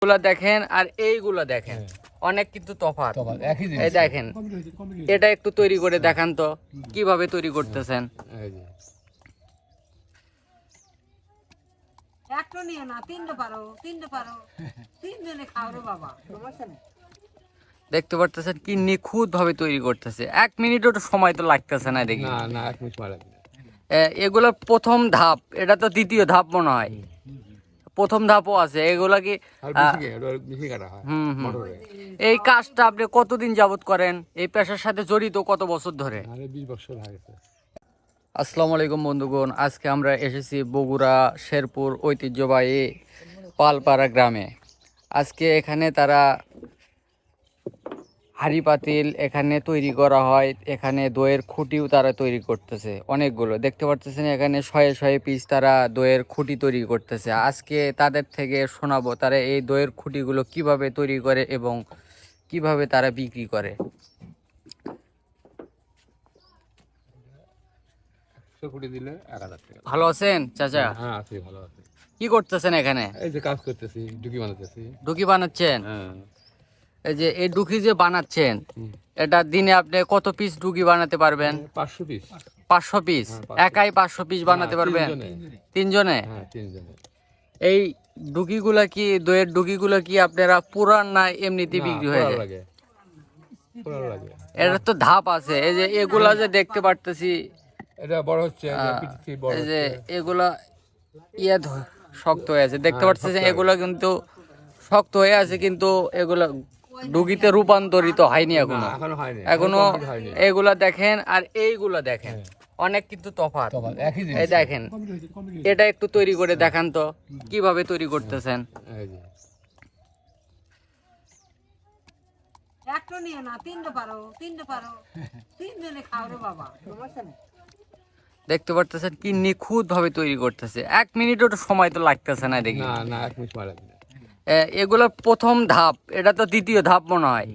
গুলা দেখেন আর এইগুলা দেখেন অনেক কিন্তু তফাৎ। এই দেখেন এটা একটু তৈরি করে দেখান তো কিভাবে তৈরি করতেছেন। দেখতে পারতেছেন কি নিখুঁত ভাবে তৈরি করতেছে। 1 মিনিটও সময় তো লাগতেছে না দেখি। না 1 মিনিট সময় লাগবে না। এগুলো প্রথম ধাপ, এটা তো দ্বিতীয় ধাপ মনে হয়। প্রথম ধাপও আছে এগুলা কি? এই কাজটা আপনি কতদিন যাবত করেন? এই পেশার সাথে জড়িত কত বছর ধরে? 20 বছর হয়ে গেছে। আসসালামু আলাইকুম বন্ধুগণ, আজকে আমরা এসেছি বগুড়া শেরপুর ঐতিহ্যবাহী পালপাড়া গ্রামে। আজকে এখানে তারা হাঁড়ি পাতিল এখানে তৈরি করা হয়, এখানে দইয়ের খুঁটিও তারা তৈরি করতেছে অনেকগুলো। দেখতে পাচ্ছেন এখানে শয়ে শয়ে পিস তারা দইয়ের খুঁটি তৈরি করতেছে। আজকে তাদের থেকে শোনাবো তারা এই দইয়ের খুঁটিগুলো কিভাবে তৈরি করে এবং কিভাবে তারা বিক্রি করে। ভালো আছেন চাচা? হ্যাঁ আছি, ভালো আছি। কি করতেছেন এখানে? এই যে কাজ করতেছি, ডুকি বানাতেছি। ডুকি বানাচ্ছেন? হ্যাঁ। এই যে এই ডুকি যে বানাচ্ছেন, এটা দিনে আপনি কত পিস ডুকি বানাতে পারবেন? 500 পিস। 500 পিস? একাই 500 পিস বানাতে পারবেন? তিনজনে? হ্যাঁ, তিনজনে। এই ডুকিগুলা কি, দইয়ের ডুকিগুলা কি আপনারা পুরান না এমনিতে বিক্রি হয়ে যায়? পুরান লাগে। এটা তো ধাপ আছে। এই যে এগুলা যে দেখতে পারতেছি, এটা বড় হচ্ছে, এই যে এগুলা শক্ত হয়ে আছে। দেখতে পাচ্ছেন এগুলা কিন্তু শক্ত হয়ে আছে, কিন্তু এগুলা ডুগিতে রূপান্তরিত হয়নি এখনো। এখনো এগুলা দেখেন আর এইগুলা দেখেন অনেক কিন্তু তফাৎ। এই দেখেন এটা একটু তৈরি করে দেখান তো কিভাবে তৈরি করতেছেন। দেখতে পারতেছেন কি নিখুঁত ভাবে তৈরি করতেছে। 1 মিনিটও সময় তো লাগতেছে না দেখি। না 1 মিনিট সময় লাগবে না। এগুলো প্রথম ধাপ, এটা তো দ্বিতীয় ধাপ মনে হয়।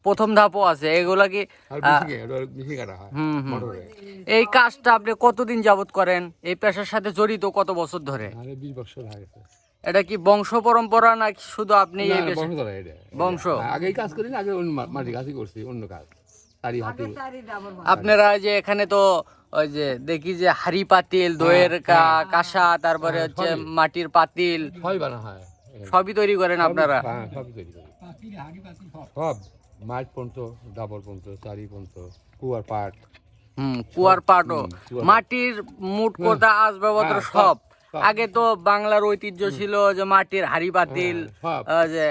প্রথম ধাপও আছে এগুলা কি? এই কাজটা আপনি কতদিন যাবত করেন? এই পেশার সাথে জড়িত কত বছর ধরে? 20 বছর হয়ে গেছে। এটা কি বংশ পরম্পরা নাকি শুধু আপনি এই পেশা? বংশ। আগেই কাজ করি না, আগে অন্য মাটির কাজই করছি, অন্য কাজ। আপনারা যে এখানে তো ওই যে দেখি যে হাঁড়ি পাতিল, দইয়ের কাঁসা, তারপরে হচ্ছে মাটির পাতিল সবই তৈরি করেন আপনারা? সবই তৈরি করি। সব মাছ পর্যন্ত, ডাবল পর্যন্ত, চারি পর্যন্ত, কুয়ার পাট। কুয়ার পাটও, মাটির মুঠ কথা আসবাবপত্র সব। আগে তো বাংলার ঐতিহ্য ছিল যে মাটির হাঁড়ি পাতিল, যে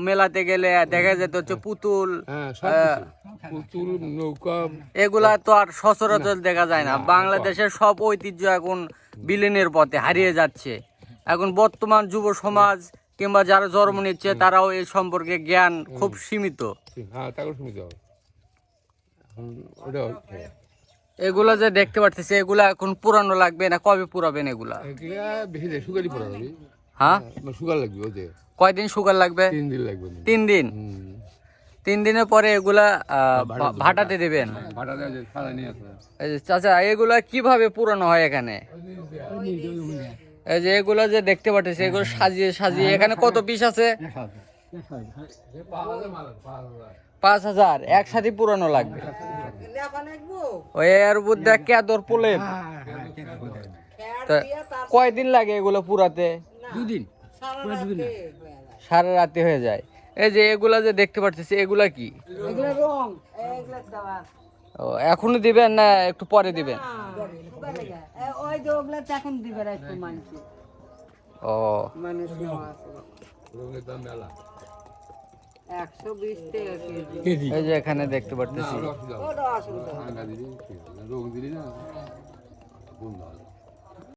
মেলাতে গেলে দেখা যেত হচ্ছে পুতুল, নৌকা, এগুলা তো আর সচরাচর দেখা যায় না। বাংলাদেশের সব ঐতিহ্য এখন বিলীনের পথে হারিয়ে যাচ্ছে। এখন বর্তমান যুব সমাজ কিংবা যারা জন্ম নিচ্ছে তারাও এই সম্পর্কে জ্ঞান খুব সীমিত। এগুলা যে দেখতে পাচ্ছি এগুলা এখন পুরানো লাগবে না কবে পুরাবেন এগুলা? হ্যাঁ, কয়দিন সুগার লাগবে? 3 দিন লাগবে। 3 দিন? 3 দিনের পরে এগুলা ভাটাতে দেবেন? চাচা এগুলা কিভাবে পুরানো হয় এখানে? এই যে এগুলা যে দেখতে পাচ্ছি এগুলো সাজিয়ে সাজিয়ে, এখানে কত পিস আছে? 5000 একসাথে পুরানো লাগবে। ওই এর মধ্যে কেদর পোলেন। কয়দিন লাগে এগুলো পুরাতে? 2 দিন। সারা রাতে হয়ে যায়। এই যে এগুলা যে দেখতে পাচ্ছি এগুলা কি? ও, এখনো দিবেন না একটু পরে দিবেন? ও, এই যে এখানে দেখতে পাচ্ছি